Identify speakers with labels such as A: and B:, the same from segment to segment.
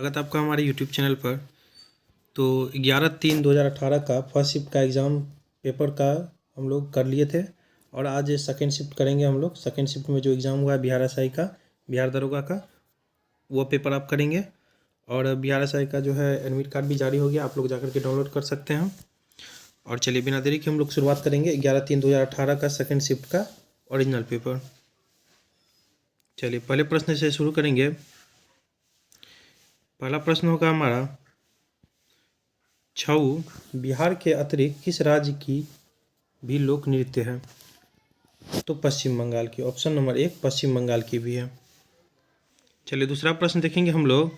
A: स्वागत है आपका हमारे यूट्यूब चैनल पर। तो 11/3/2018 का फर्स्ट शिफ्ट का एग्ज़ाम पेपर का हम लोग कर लिए थे और आज सेकेंड शिफ्ट करेंगे हम लोग। सेकेंड शिफ्ट में जो एग्ज़ाम हुआ है बिहार एसआई का, बिहार दरोगा का, वो पेपर आप करेंगे। और बिहार एसआई का जो है एडमिट कार्ड भी जारी हो गया, आप लोग जाकर के डाउनलोड कर सकते हैं। और चलिए बिना देरी के हम लोग शुरुआत करेंगे 11/3/2018 का सेकेंड शिफ्ट का ओरिजिनल पेपर। चलिए पहले प्रश्न से शुरू करेंगे। पहला प्रश्न होगा हमारा, छऊ बिहार के अतिरिक्त किस राज्य की भी लोक नृत्य है? तो पश्चिम बंगाल की। ऑप्शन नंबर 1 पश्चिम बंगाल की भी है। चलिए दूसरा प्रश्न देखेंगे हम लोग।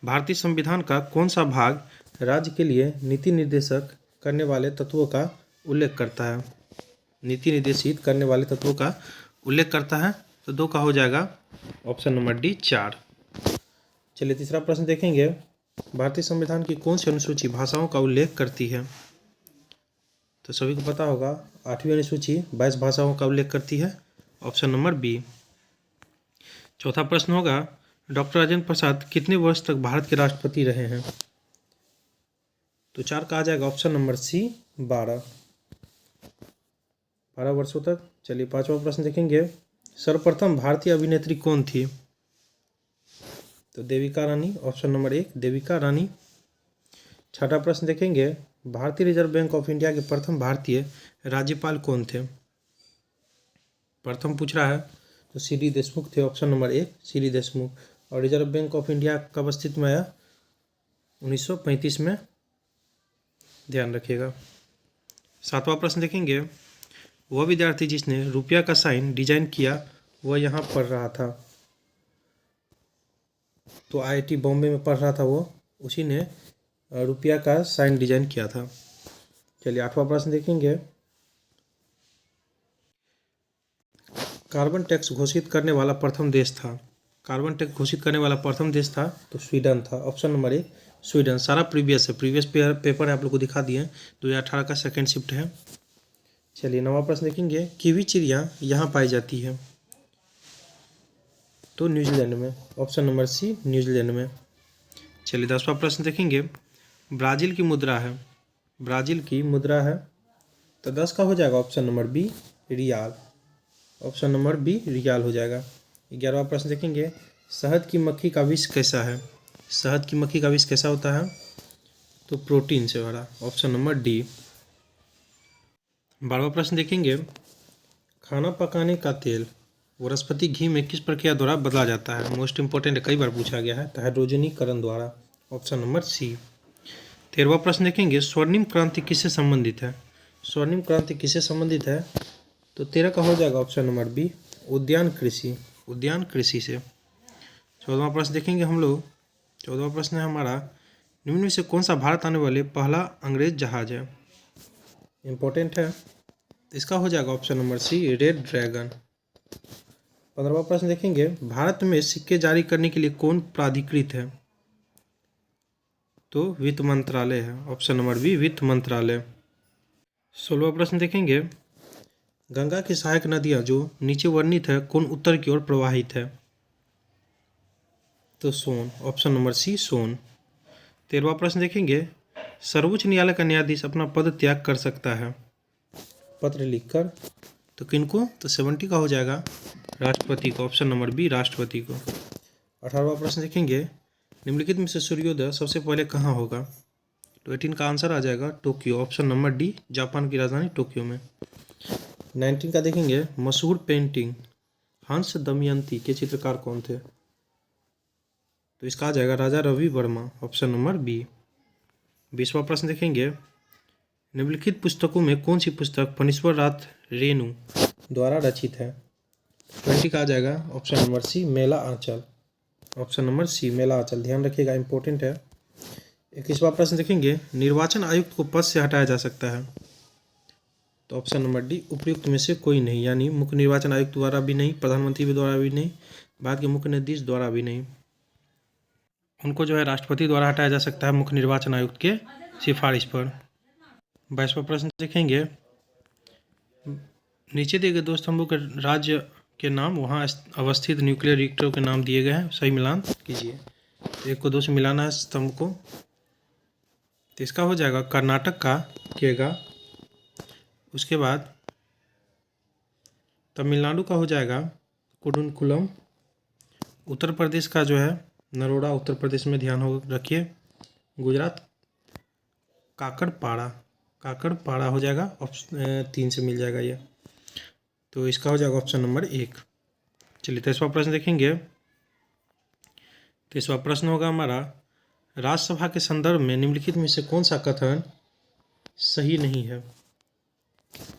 A: भारतीय संविधान का कौन सा भाग राज्य के लिए नीति निर्देशक करने वाले तत्वों का उल्लेख करता है? नीति निर्देशित करने वाले तत्वों का उल्लेख करता है, तो 2 का हो जाएगा ऑप्शन नंबर डी 4। चलिए तीसरा प्रश्न देखेंगे। भारतीय संविधान की कौन सी अनुसूची भाषाओं का उल्लेख करती है? तो सभी को पता होगा 8वीं अनुसूची 22 भाषाओं का उल्लेख करती है, ऑप्शन नंबर बी। चौथा प्रश्न होगा, डॉक्टर राजेंद्र प्रसाद कितने वर्ष तक भारत के राष्ट्रपति रहे हैं? तो 4 का आ जाएगा ऑप्शन नंबर सी 12 वर्षों तक। चलिए पांचवा प्रश्न देखेंगे। सर्वप्रथम भारतीय अभिनेत्री कौन थी? तो देविका रानी, ऑप्शन नंबर 1 देविका रानी। छठा प्रश्न देखेंगे। भारतीय रिजर्व बैंक ऑफ इंडिया के प्रथम भारतीय राज्यपाल कौन थे? प्रथम पूछ रहा है, तो सी.डी. देशमुख थे, ऑप्शन नंबर 1 सी.डी. देशमुख। और रिजर्व बैंक ऑफ इंडिया कब अस्तित्व में आया? 1935 में, ध्यान रखिएगा। सातवां प्रश्न देखेंगे। वह विद्यार्थी जिसने रुपया का साइन डिजाइन किया वह यहाँ पढ़ रहा था? तो आईआईटी बॉम्बे में पढ़ रहा था वो, उसी ने रुपया का साइन डिजाइन किया था। चलिए आठवां प्रश्न देखेंगे। कार्बन टैक्स घोषित करने वाला प्रथम देश था? कार्बन टैक्स घोषित करने वाला प्रथम देश था तो स्वीडन था, ऑप्शन नंबर 1 स्वीडन। सारा प्रीवियस है, प्रीवियस पेपर है, आप लोग को दिखा दिए। 2018 का सेकेंड शिफ्ट है। चलिए नौवां प्रश्न देखेंगे। कीवी चिड़िया यहाँ पाई जाती है? तो न्यूजीलैंड में, ऑप्शन नंबर सी न्यूजीलैंड में। चलिए 10वां प्रश्न देखेंगे। ब्राज़ील की मुद्रा है? ब्राज़ील की मुद्रा है, तो 10 का हो जाएगा option number B riyal, option number B riyal हो जाएगा। 11वां प्रश्न देखेंगे। शहद की मक्खी का विष कैसा है? शहद की मक्खी का विष कैसा होता है? तो प्रोटीन से भरा, ऑप्शन नंबर डी। 12वां प्रश्न देखेंगे। खाना पकाने का तेल वनस्पति घी में किस प्रक्रिया द्वारा बदला जाता है? मोस्ट इंपॉर्टेंट है, कई बार पूछा गया है, तो हाइड्रोजनीकरण द्वारा, ऑप्शन नंबर सी। 13वां प्रश्न देखेंगे। स्वर्णिम क्रांति किससे संबंधित है? स्वर्णिम क्रांति किससे संबंधित है? तो 13 का हो जाएगा ऑप्शन नंबर बी उद्यान कृषि, उद्यान कृषि से। 14वां प्रश्न देखेंगे हम लोग। 14वां प्रश्न है हमारा, निम्न में से कौन सा भारत आने वाले पहला अंग्रेज जहाज है? इंपॉर्टेंट है, इसका हो जाएगा option number C red dragon. 15वां प्रश्न देखेंगे। भारत में सिक्के जारी करने के लिए कौन प्राधिकृत है? तो वित्त मंत्रालय है, ऑप्शन नंबर बी वित्त मंत्रालय। 16वां प्रश्न देखेंगे। गंगा की सहायक नदियां जो नीचे वर्णित है कौन उत्तर की ओर प्रवाहित है? तो सोन, ऑप्शन नंबर सी सोन। 13वां प्रश्न देखेंगे। सर्वोच्च न्यायालय का न्यायाधीश अपना पद त्याग कर सकता है पत्र लिखकर, तो किनको? तो 70 का हो जाएगा राष्ट्रपति को, ऑप्शन नंबर बी राष्ट्रपति को। 18वां प्रश्न देखेंगे। निम्नलिखित में से सूर्योदय सबसे पहले कहाँ होगा? तो 18 का आंसर आ जाएगा Tokyo, option number D Japan की राजधानी टोक्यो में। 19 का देखेंगे। मशहूर पेंटिंग हंस दमयंती के चित्रकार कौन थे? तो इसका आ जाएगा Raja Ravi Varma, option number B. 20वां प्रश्न देखेंगे। निम्नलिखित पुस्तकों में कौन सी पुस्तक फणीश्वर नाथ रेणु द्वारा रचित है? 20 का आ जाएगा ऑप्शन नंबर सी मेला आंचल, ऑप्शन नंबर सी मेला आंचल, ध्यान रखिएगा, इंपॉर्टेंट है। 21वां प्रश्न देखेंगे। निर्वाचन आयुक्त को पद से हटाया जा सकता है? तो ऑप्शन नंबर डी उपयुक्त में से कोई नहीं, यानी मुख्य निर्वाचन आयुक्त द्वारा भी नहीं, प्रधानमंत्री द्वारा भी नहीं, भारत के मुख्य न्यायाधीश द्वारा भी नहीं। उनको जो है राष्ट्रपति द्वारा हटाया जा सकता है मुख्य निर्वाचन आयुक्त के सिफारिश पर। 22वां प्रश्न देखेंगे। नीचे दिए गए दो स्तंभों के राज्य के नाम, वहाँ अवस्थित न्यूक्लियर रिएक्टरों के नाम दिए गए हैं, सही मिलान कीजिए। तो 1 को 2 से मिलाना है स्तंभ को, तो इसका हो जाएगा कर्नाटक का केगा। उसके बाद तमिलनाडु का हो जाएगा कुडुनकुलम। उत्तर प्रदेश का जो है नरोड़ा, उत्तर प्रदेश में ध्यान हो रखिए। गुजरात काकड़पाड़ा, काकड़पाड़ा हो जाएगा, ऑप्शन 3 से मिल जाएगा ये, तो इसका हो जाएगा ऑप्शन नंबर 1। चलिए 23वां प्रश्न देखेंगे। 23वां प्रश्न होगा हमारा, राज्यसभा के संदर्भ में निम्नलिखित में से कौन सा कथन सही नहीं है।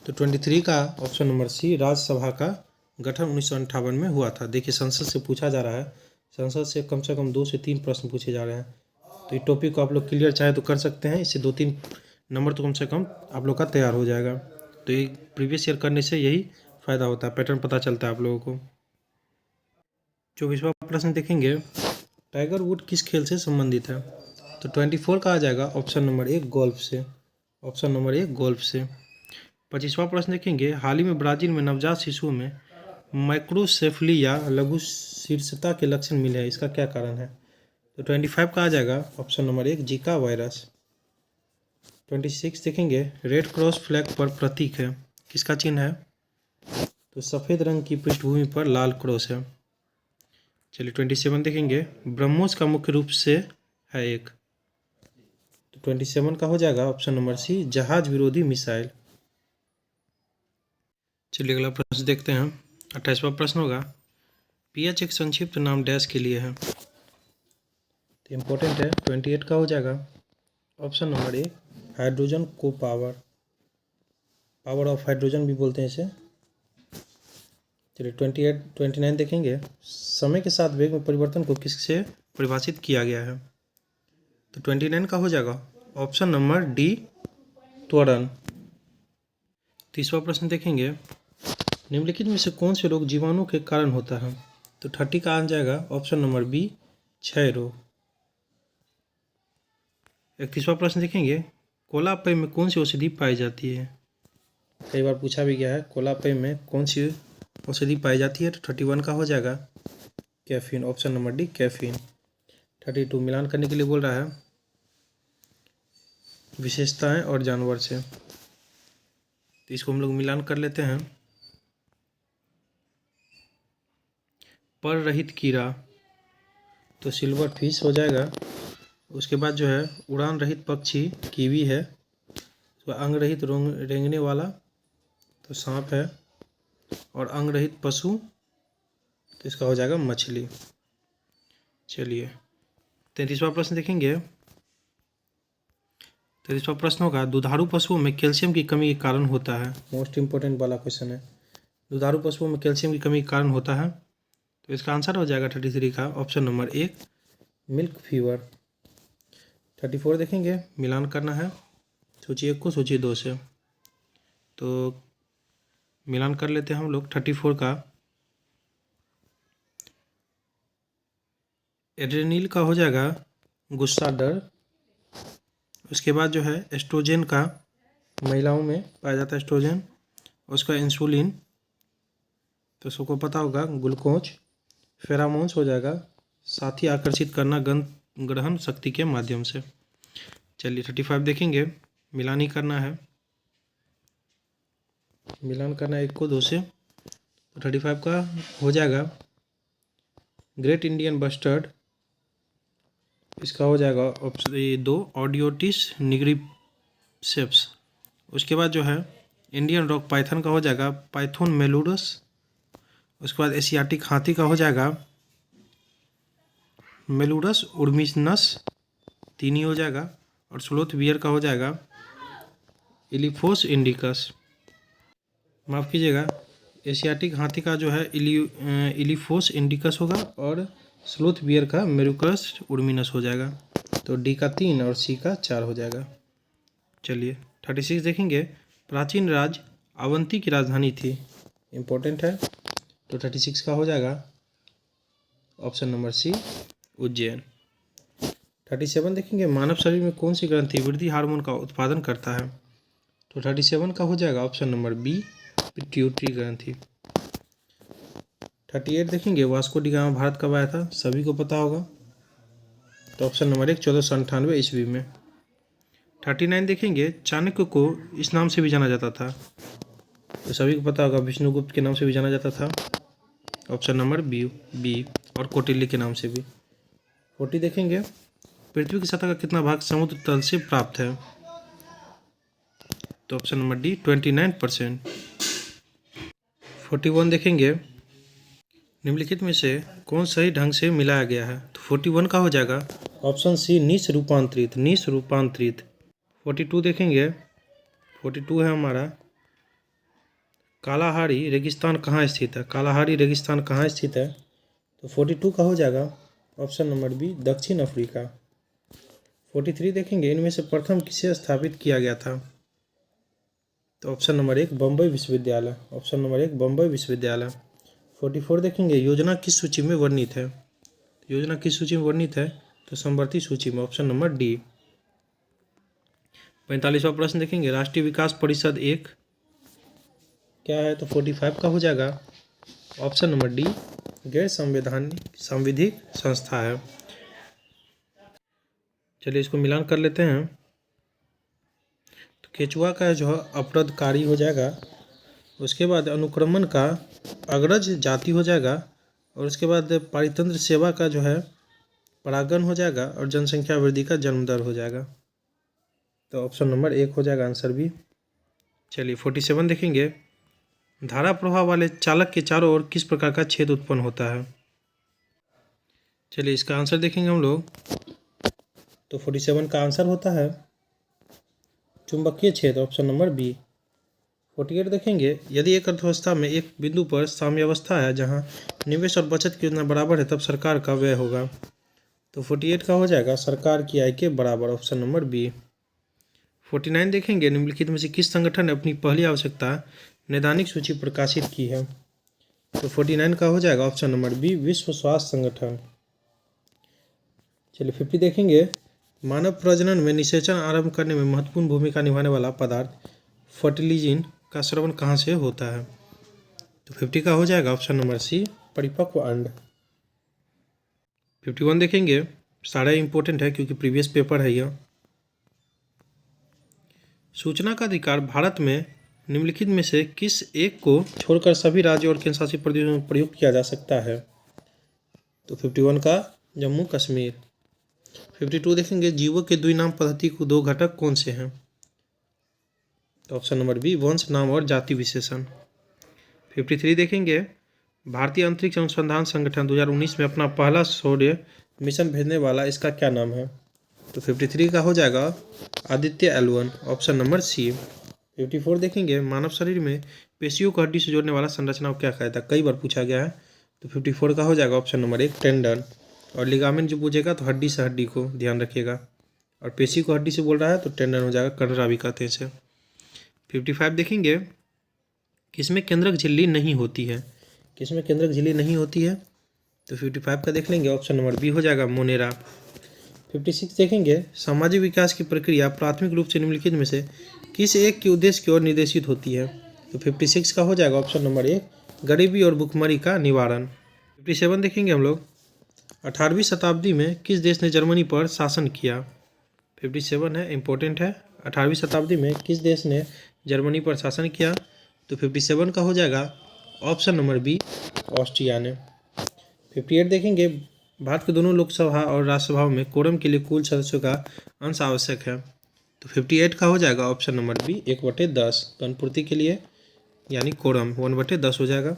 A: तो 23 का ऑप्शन नंबर सी, राज्यसभा का गठन 1958 में हुआ था। देखिए संसद से पूछा जा रहा है, संसद से कम 2 से 3 प्रश्न पूछे जा रहे हैं, तो ये टॉपिक को आप लोग क्लियर चाहे तो कर सकते हैं, इससे 2-3 नंबर तो कम से कम आप लोग का तैयार हो जाएगा। तो ये प्रीवियस ईयर करने से यही फ़ायदा होता है, पैटर्न पता चलता है आप लोगों को। 24वां प्रश्न देखेंगे, टाइगर वुड किस खेल से संबंधित है। तो 24 का आ जाएगा ऑप्शन नंबर 1 गोल्फ से, ऑप्शन नंबर 1 गोल्फ से। 25वां प्रश्न देखेंगे, हाल ही में ब्राज़ील में नवजात शिशुओं में माइक्रोसेफली या लघु शीर्षता के लक्षण मिले हैं, इसका क्या कारण है। तो 25 का आ जाएगा ऑप्शन नंबर 1 जीका वायरस। 26 देखेंगे, रेड क्रॉस फ्लैग पर प्रतीक है, किसका चिन्ह है। तो सफ़ेद रंग की पृष्ठभूमि पर लाल क्रॉस है। चलिए 27 देखेंगे, ब्रह्मोस का मुख्य रूप से है एक। तो 27 का हो जाएगा ऑप्शन नंबर सी जहाज विरोधी मिसाइल। चलिए अगला प्रश्न देखते हैं। 28वां प्रश्न होगा, पीएच एक संक्षिप्त नाम डैश के लिए है। तो इम्पोर्टेंट है। 28 का हो जाएगा ऑप्शन नंबर 1 हाइड्रोजन को पावर, पावर ऑफ हाइड्रोजन भी बोलते हैं इसे। चलिए 29 देखेंगे, समय के साथ वेग में परिवर्तन को किससे परिभाषित किया गया है। तो 29 का हो जाएगा ऑप्शन नंबर डी त्वरण। 30वां प्रश्न देखेंगे, निम्नलिखित में से कौन से रोग जीवाणु के कारण होता है। तो 30 का आ जाएगा ऑप्शन नंबर बी क्षय रोग। 31वां प्रश्न देखेंगे, कोलापय में कौन सी औषधि पाई जाती है। कई बार पूछा भी गया है, कोलापय में कौन सी औषधि पाई जाती है। तो 31 का हो जाएगा caffeine, option number D caffeine. 32 मिलान करने के लिए बोल रहा है विशेषताएं और जानवर से, तो इसको हम लोग मिलान कर लेते हैं। पर रहित कीड़ा तो सिल्वर फिश हो जाएगा। उसके बाद जो है उड़ान रहित पक्षी कीवी है। तो अंग रहित रेंगने वाला तो सांप है, और अंग रहित पशु तो इसका हो जाएगा मछली। चलिए 33वां प्रश्न देखेंगे। 33वां प्रश्न होगा, दुधारू पशुओं में कैल्शियम की कमी के कारण होता है। मोस्ट इंपॉर्टेंट वाला क्वेश्चन है, दुधारू पशुओं में कैल्शियम की कमी के कारण होता है। तो इसका आंसर हो जाएगा 33 का ऑप्शन नंबर 1 मिल्क फीवर। 34 देखेंगे, मिलान करना है सूची 1 को सूची 2 से, तो मिलान कर लेते हैं हम लोग। 34 का एड्रेनिल का हो जाएगा गुस्सा डर। उसके बाद जो है एस्ट्रोजन का, महिलाओं में पाया जाता है एस्ट्रोजन। उसका इंसुलिन तो सबको पता होगा ग्लूकोज। फेरामोन्स हो जाएगा साथी आकर्षित करना गंध ग्रहण शक्ति के माध्यम से। चलिए 35 देखेंगे, मिलान ही करना है, मिलान करना है 1 को 2 से। तो 35 का हो जाएगा ग्रेट इंडियन बस्टर्ड, इसका हो जाएगा ऑप्शन 2 ऑडियोटिस निग्रिसेप्स। उसके बाद जो है इंडियन रॉक पाइथन का हो जाएगा पाइथन मेलुडस। उसके बाद एशियाटिक हाथी का हो जाएगा मेलुडस उर्मिनस, 3 ही हो जाएगा। और स्लोथ बियर का हो जाएगा इलिफोस इंडिकस, माफ़ कीजिएगा, एशियाटिक हाथी का जो है इलिफोस इंडिकस होगा, और स्लोथ बियर का मेरुकस उर्मिनस हो जाएगा। तो डी का 3 और सी का 4 हो जाएगा। चलिए 36 देखेंगे, प्राचीन राज्य अवंती की राजधानी थी, इम्पोर्टेंट है। तो 36 का हो जाएगा ऑप्शन नंबर सी उज्जैन। 37 देखेंगे, मानव शरीर में कौन सी ग्रंथि वृद्धि हार्मोन का उत्पादन करता है। तो 37 का हो जाएगा ऑप्शन नंबर बी पिट्यूटरी ग्रंथि। 38 देखेंगे, वास्को डी गामा भारत कब आया था, सभी को पता होगा। तो ऑप्शन नंबर 1 1498 ईस्वी में। 39 देखेंगे, चाणक्य को इस नाम से भी जाना जाता था, तो सभी को पता होगा विष्णुगुप्त के नाम से भी जाना जाता था, ऑप्शन नंबर बी, और कौटिल्य के नाम से भी। 40 देखेंगे, पृथ्वी की सतह का कितना भाग समुद्र तल से प्राप्त है, तो ऑप्शन नंबर डी 29%। 41 देखेंगे, निम्नलिखित में से कौन सही ढंग से मिलाया गया है, तो 41 का हो जाएगा ऑप्शन सी निश रूपांतरित। 42 देखेंगे, 42 है हमारा कालाहारी रेगिस्तान कहाँ स्थित है, तो 42 का हो जाएगा ऑप्शन नंबर बी दक्षिण अफ्रीका। 43 देखेंगे, इनमें से प्रथम किसे स्थापित किया गया था, तो ऑप्शन नंबर 1 बम्बई विश्वविद्यालय। 44 देखेंगे, योजना किस सूची में वर्णित है, तो समवर्ती सूची में, ऑप्शन नंबर डी। 45वां प्रश्न देखेंगे, राष्ट्रीय विकास परिषद एक क्या है, तो 45 का हो जाएगा ऑप्शन नंबर डी गैर संवैधानिक संस्था है। चलिए इसको मिलान कर लेते हैं। तो केचुआ का जो है अपराधकारी हो जाएगा, उसके बाद अनुक्रमण का अग्रज जाति हो जाएगा, और उसके बाद पारितंत्र सेवा का जो है परागण हो जाएगा, और जनसंख्या वृद्धि का जन्म दर हो जाएगा, तो ऑप्शन नंबर 1 हो जाएगा आंसर भी। चलिए 47 देखेंगे, धारा प्रवाह वाले चालक के चारों ओर किस प्रकार का छेद उत्पन्न होता है। चलिए इसका आंसर देखेंगे हम लोग, तो 47 का आंसर होता है चुंबकीय छेद, ऑप्शन नंबर बी। 48 देखेंगे, यदि एक अर्थव्यवस्था में एक बिंदु पर साम्यावस्था है जहां निवेश और बचत की योजना बराबर है, तब सरकार का व्यय होगा, तो 48 का हो जाएगा सरकार की आय के बराबर, ऑप्शन नंबर बी। 49 देखेंगे, निम्नलिखित में से किस संगठन ने अपनी पहली आवश्यकता नैदानिक सूची प्रकाशित की है, तो 49 का हो जाएगा ऑप्शन नंबर बी विश्व स्वास्थ्य संगठन। चलिए 50 देखेंगे, मानव प्रजनन में निषेचन आरंभ करने में महत्वपूर्ण भूमिका निभाने वाला पदार्थ फर्टिलिजिन का स्रवण कहाँ से होता है, तो 50 का हो जाएगा ऑप्शन नंबर सी परिपक्व अंड। 51 देखेंगे, सारे इंपॉर्टेंट है क्योंकि प्रीवियस पेपर है यह। सूचना का अधिकार भारत में निम्नलिखित में से किस एक को छोड़कर सभी राज्यों और केंद्रशासित प्रदेशों में प्रयुक्त किया जा सकता है, तो 51 का जम्मू कश्मीर। 52 देखेंगे, जीवों के द्विनाम पद्धति को दो घटक कौन से हैं, तो ऑप्शन नंबर बी वंश नाम और जाति विशेषण। 53 देखेंगे, भारतीय अंतरिक्ष अनुसंधान संगठन 2019 में अपना पहला सौर्य मिशन भेजने वाला इसका क्या नाम है, तो 53 का हो जाएगा आदित्य L1, ऑप्शन नंबर सी। 54 देखेंगे, मानव शरीर में पेशियों को हड्डी से जोड़ने वाला संरचना को क्या कहता है, कई बार पूछा गया है, तो 54 का हो जाएगा ऑप्शन नंबर 1 टेंडन, और लिगामेंट जो पूछेगा तो हड्डी से हड्डी को ध्यान रखिएगा, और पेशी को हड्डी से बोल रहा है तो टेंडन हो जाएगा, कंडरा भी कहते हैं इसे। 55 देखेंगे, किसमें केंद्रक झिल्ली नहीं होती है, तो 55 का देख लेंगे, ऑप्शन नंबर बी हो जाएगा मोनेरा। 56 देखेंगे, सामाजिक विकास की प्रक्रिया प्राथमिक रूप से निम्नलिखित में से किस एक के उद्देश्य की ओर निर्देशित होती है, तो 56 का हो जाएगा ऑप्शन नंबर 1 गरीबी और भुखमरी का निवारण। 57 देखेंगे हम लोग, 18वीं शताब्दी में किस देश ने जर्मनी पर शासन किया, 57 है इंपॉर्टेंट है, 18वीं शताब्दी में किस देश ने जर्मनी पर शासन किया, तो 57 का हो जाएगा ऑप्शन नंबर बी ऑस्ट्रिया ने। 58 देखेंगे, भारत के दोनों लोकसभा और राज्यसभाओं में कोरम के लिए कुल सदस्यों का अंश आवश्यक है, तो 58 का हो जाएगा ऑप्शन नंबर बी 1/10 गणपूर्ति के लिए, यानी कोरम 1/10 हो जाएगा।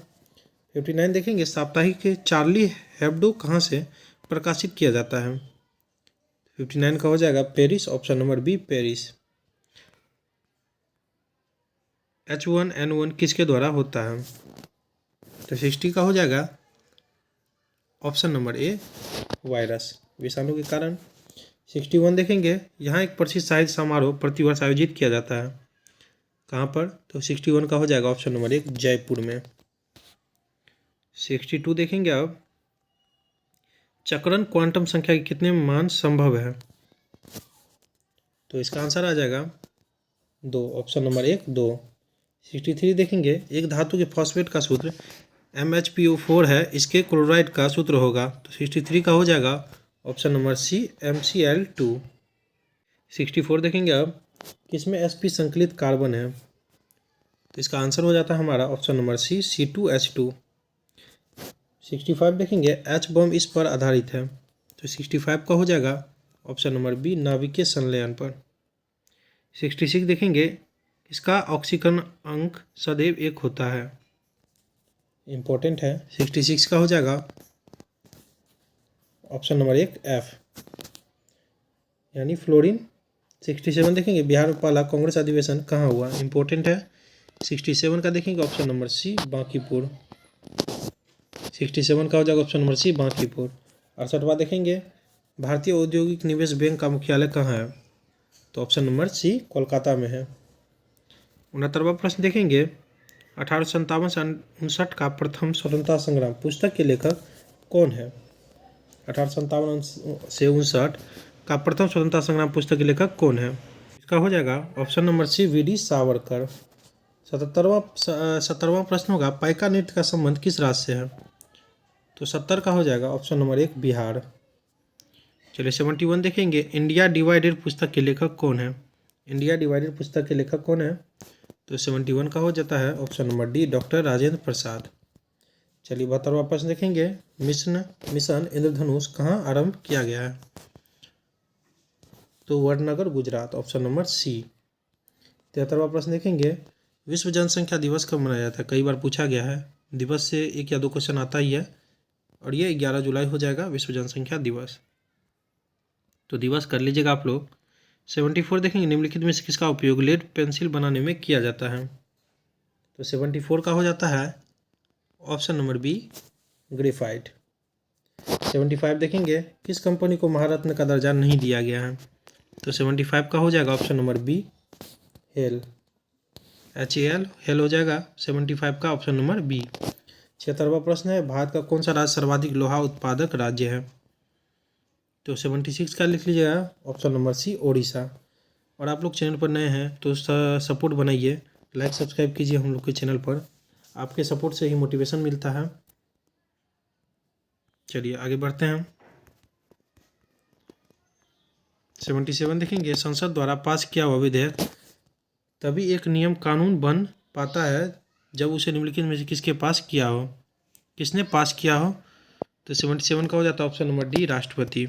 A: 59 देखेंगे, साप्ताहिक के चार्ली हेब्डो कहाँ से प्रकाशित किया जाता है, 59 का हो जाएगा Paris, option number B Paris. H1N1 किसके द्वारा होता है, तो 60 का हो जाएगा ऑप्शन नंबर ए वायरस, विषाणु के कारण। 61 देखेंगे, यहाँ एक प्रसिद्ध साहित्य समारोह प्रतिवर्ष आयोजित किया जाता है, कहाँ पर, तो 61 का हो जाएगा ऑप्शन नंबर 1 जयपुर में। 62 देखेंगे, अब चक्रण क्वांटम संख्या के कितने मान संभव है, तो इसका आंसर आ जाएगा 2, ऑप्शन नंबर 1 2। 63 देखेंगे, एक धातु के फॉस्फेट का सूत्र MHPO4 है, इसके क्लोराइड का सूत्र होगा, तो 63 का हो जाएगा ऑप्शन नंबर सी MCl2। 64 देखेंगे अब, किसमें sp संकलित कार्बन है? तो इसका आंसर हो जाता है हमारा ऑप्शन नंबर सी C2H2। 65 देखेंगे, एच बम इस पर आधारित है, तो 65 का हो जाएगा ऑप्शन नंबर बी नाभिकीय संलयन पर। 66 देखेंगे, इसका ऑक्सीकरण अंक सदैव 1 होता है, इम्पोर्टेंट है। 66 का हो जाएगा ऑप्शन नंबर 1 F यानी फ्लोरीन। 67 देखेंगे, बिहार में पहला कांग्रेस अधिवेशन कहाँ हुआ? इम्पोर्टेंट है। 67 का देखेंगे ऑप्शन नंबर सी बांकीपुर। 67 का हो जाएगा ऑप्शन नंबर सी बांकीपुर। 68वां देखेंगे, भारतीय औद्योगिक निवेश बैंक का मुख्यालय कहाँ है? तो ऑप्शन नंबर सी कोलकाता में है। 69वां प्रश्न देखेंगे, 1857 से 59 का प्रथम स्वतंत्रता संग्राम पुस्तक के लेखक कौन है? 1857 से 59 का प्रथम स्वतंत्रता संग्राम पुस्तक के लेखक कौन है? इसका हो जाएगा option number C VD Savarkar. 70वां प्रश्न होगा, पाइका नृत्य का संबंध किस राज्य से है? तो 70 का हो जाएगा ऑप्शन नंबर 1 बिहार। चलिए 71 देखेंगे, इंडिया डिवाइडेड पुस्तक के लेखक कौन है? इंडिया डिवाइडेड पुस्तक के लेखक कौन है? तो 71 का हो जाता है option number D doctor Rajendra Prasad. चलिए 72वां प्रश्न देखेंगे, मिशन इंद्रधनुष कहाँ आरंभ किया गया है? तो Vadnagar Gujarat, option number C. 73वां प्रश्न देखेंगे, विश्व जनसंख्या दिवस कब मनाया जाता है? कई बार पूछा गया है, दिवस से 1 या 2 क्वेश्चन आता ही है, और ये 11 जुलाई हो जाएगा विश्व जनसंख्या दिवस, तो दिवस कर लीजिएगा आप लोग। 74 देखेंगे, निम्नलिखित में से किसका उपयोग लेड पेंसिल बनाने में किया जाता है? तो 74 का हो जाता है ऑप्शन नंबर बी ग्रेफाइट। 75 देखेंगे, किस कंपनी को महारत्न का दर्जा नहीं दिया गया है? तो 75 का हो जाएगा option number B HAL, HAL HAL हो जाएगा 75 का ऑप्शन नंबर बी। 76वां प्रश्न है, भारत का कौन सा राज्य सर्वाधिक लोहा उत्पादक राज्य है? तो 76 का लिख लीजिएगा ऑप्शन नंबर सी ओडिशा। और आप लोग चैनल पर नए हैं तो सपोर्ट बनाइए, लाइक सब्सक्राइब कीजिए हम लोग के चैनल पर, आपके सपोर्ट से ही मोटिवेशन मिलता है। चलिए आगे बढ़ते हैं। 77 देखेंगे, संसद द्वारा पास किया हुआ विधेयक तभी एक नियम कानून बन पाता है जब उसे निम्नलिखित में से किसके पास किया हो, किसने पास किया हो? तो 77 का हो जाता है ऑप्शन नंबर डी राष्ट्रपति।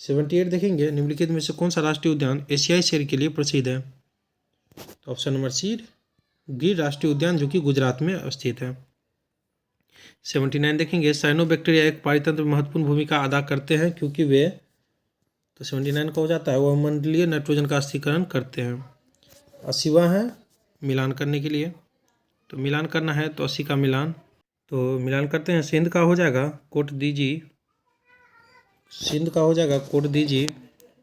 A: 78 देखेंगे, निम्नलिखित में से कौन सा राष्ट्रीय उद्यान एशियाई शेर के लिए प्रसिद्ध है? तो ऑप्शन नंबर सी गिर राष्ट्रीय उद्यान, जो कि गुजरात में स्थित है। 79 देखेंगे, साइनोबैक्टीरिया एक पारितंत्र में महत्वपूर्ण भूमिका अदा करते हैं क्योंकि वे, तो 79 का हो जाता है वह मंडलीय नाइट्रोजन का स्थिरीकरण करते हैं। 80वां है मिलान करने के लिए, तो मिलान करना है तो 80 का मिलान, तो मिलान करते हैं। सिंध का हो जाएगा कोट दीजिए, सिंध का हो जाएगा कोट दीजिए।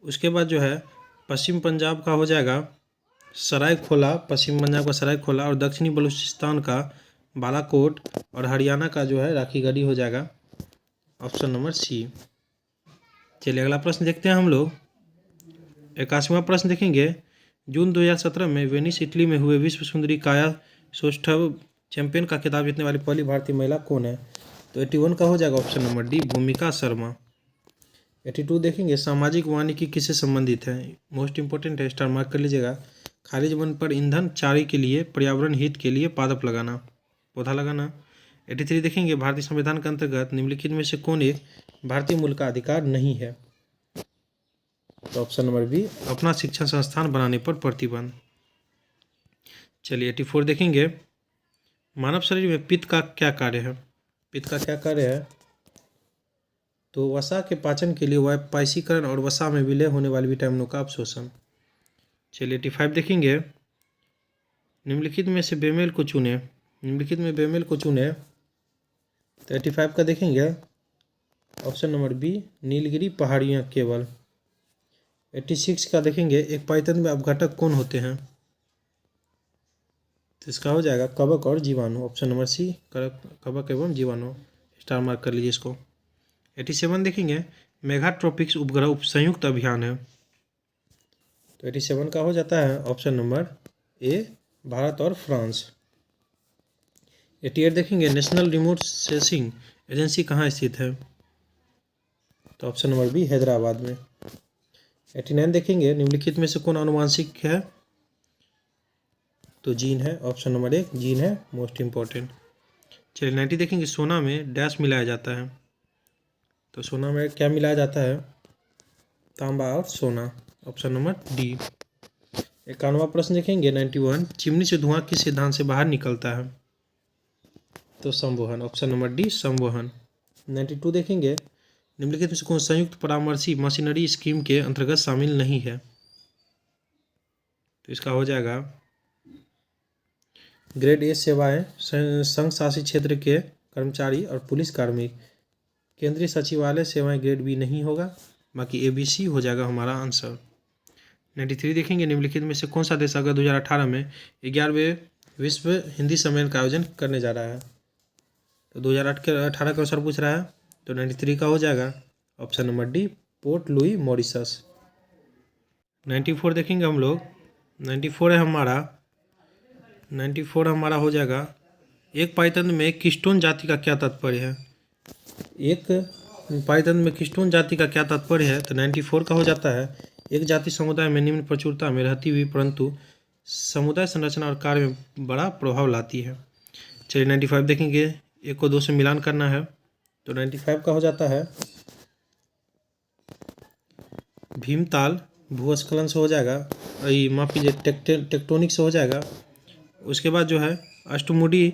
A: उसके बाद जो है पश्चिम पंजाब का हो जाएगा सरायखोला, पश्चिम पंजाब का सरायखोला, और दक्षिणी बलूचिस्तान का बालाकोट, और हरियाणा का जो है राखीगढ़ी हो जाएगा ऑप्शन नंबर सी। चलिए अगला प्रश्न देखते हैं हम लोग। 81वां प्रश्न देखेंगे, जून 2017 में वेनिस इटली में हुए विश्व सुंदरी काया सौष्ठव चैंपियन का खिताब जीतने वाली पहली भारतीय महिला कौन है? तो 81 का हो जाएगा ऑप्शन नंबर डी भूमिका शर्मा। 82 देखेंगे, सामाजिक वानिकी किससे संबंधित है? मोस्ट इंपॉर्टेंट है, स्टार मार्क कर लीजिएगा। खारिज वन पर ईंधन चारे के लिए पर्यावरण हित के लिए पादप लगाना, पौधा लगाना। 83 देखेंगे, भारतीय संविधान के अंतर्गत निम्नलिखित में से कौन एक भारतीय मूल का अधिकार नहीं है? तो ऑप्शन नंबर बी अपना शिक्षण संस्थान बनाने पर प्रतिबंध। चलिए 84 देखेंगे, मानव शरीर में पित्त का क्या कार्य है? पित्त का क्या कार्य है? तो वसा के पाचन के लिए वायपायसीकरण और वसा में विलय होने वाले विटामिनों का अवशोषण। चलिए 85 देखेंगे, निम्नलिखित में से बेमेल को चुने, निम्नलिखित में बेमेल को चुने। तो 85 का देखेंगे ऑप्शन नंबर बी नीलगिरी पहाड़ियाँ केवल। 86 का देखेंगे, एक पाइथन में अपघटक कौन होते हैं? तो इसका हो जाएगा कवक और जीवाणु, ऑप्शन नंबर सी कवक एवं जीवाणु, स्टार मार्क कर लीजिए इसको। 87 देखेंगे, मेगाट्रॉपिक्स उपग्रह संयुक्त अभियान है। तो 87 का हो जाता है ऑप्शन नंबर ए भारत और फ्रांस। 88 देखेंगे, नेशनल रिमोट सेंसिंग एजेंसी कहाँ स्थित है? तो ऑप्शन नंबर बी हैदराबाद में। 89 देखेंगे, निम्नलिखित में से कौन आनुवांशिक है? तो जीन है, ऑप्शन नंबर 1 जीन है मोस्ट इम्पॉर्टेंट। चलिए 90 देखेंगे, सोना में डैश मिलाया जाता है। तो सोना में क्या मिलाया जाता है? तांबा और सोना, ऑप्शन नंबर डी। 91वां प्रश्न देखेंगे 91, चिमनी से धुआं किस सिद्धांत से बाहर निकलता है? तो संवहन, ऑप्शन नंबर डी संवहन। 92 देखेंगे, निम्नलिखित में से कौन संयुक्त परामर्शी मशीनरी स्कीम के अंतर्गत शामिल नहीं है? तो इसका हो जाएगा ग्रेड ए सेवाएं, संघ शासित क्षेत्र के कर्मचारी और पुलिस कार्मिक। केंद्रीय सचिवालय सेवाएं ग्रेड बी नहीं होगा, बाकी ABC हो जाएगा हमारा आंसर। 93 देखेंगे, निम्नलिखित में से कौन सा देश अगस्त 2018 में 11वें विश्व हिंदी सम्मेलन का आयोजन करने जा रहा है? तो 2018 के अनुसार पूछ रहा है, तो 93 का हो जाएगा option number D port Louis Mauritius. 94 देखेंगे हम लोग, 94 हमारा हो जाएगा, एक पाइतंत्र में किस्टोन जाति का क्या तात्पर्य है? एक पाइतंत्र में किस्टोन जाति का क्या तात्पर्य है? तो 94 का हो जाता है, एक जाति समुदाय में निम्न प्रचुरता में रहती हुई परंतु समुदाय संरचना और कार्य में बड़ा प्रभाव लाती है। चलिए 95 देखेंगे, 1 को 2 से मिलान करना है। तो 95 का हो जाता है, भीमताल भूस्खलन से हो जाएगा, माफ कीजिए टेक्टोनिक से हो जाएगा। उसके बाद जो है अष्टमुडी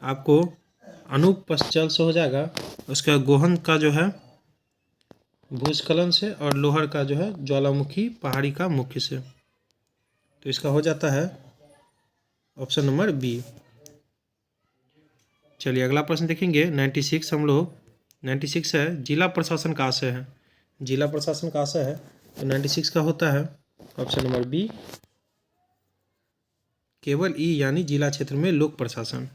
A: आपको अनुपश्चल से हो जाएगा। उसका गोहन का जो है भूस्खलन से, और लोहर का जो है ज्वालामुखी पहाड़ी का मुख्य से। तो इसका हो जाता है ऑप्शन नंबर बी। चलिए अगला प्रश्न देखेंगे 96 हम लोग, 96 है जिला प्रशासन का आशय है। जिला प्रशासन का आशय है, तो 96 का होता है ऑप्शन नंबर बी केवल ई यानी जिला क्षेत्र में लोक प्रशासन।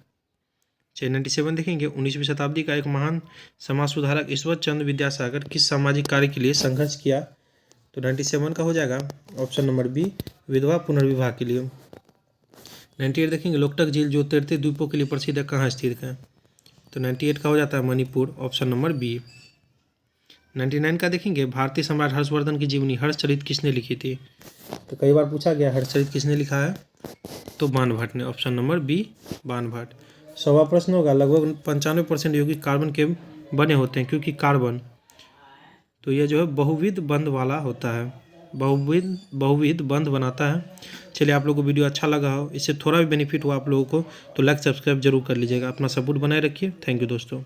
A: चलिए 97 देखेंगे, 19वीं शताब्दी का एक महान समाज सुधारक ईश्वर चंद्र विद्यासागर किस सामाजिक कार्य के लिए संघर्ष किया? तो 97 का हो जाएगा ऑप्शन नंबर बी विधवा पुनर्विवाह के लिए। 98 देखेंगे, लोकटक झील जो तैरते द्वीपों के लिए प्रसिद्ध है कहाँ स्थित है? तो 98 का हो जाता है मणिपुर, ऑप्शन नंबर बी। 99 का देखेंगे, भारतीय सम्राट हर्षवर्धन की जीवनी हर्षचरित किसने लिखी थी? तो कई बार पूछा गया हर्षचरित किसने लिखा है? तो बाणभट्ट ने, ऑप्शन नंबर बी बाणभट्ट। 100वां प्रश्न होगा, लगभग 95% यौगिक कार्बन के बने होते हैं, क्योंकि कार्बन तो ये जो है बहुविध बंध वाला होता है, बहुविध बंध बनाता है। चलिए आप लोगों को वीडियो अच्छा लगा हो, इससे थोड़ा भी बेनिफिट हुआ आप लोगों को, तो लाइक सब्सक्राइब जरूर कर लीजिएगा। अपना सपोर्ट बनाए रखिए। थैंक यू दोस्तों।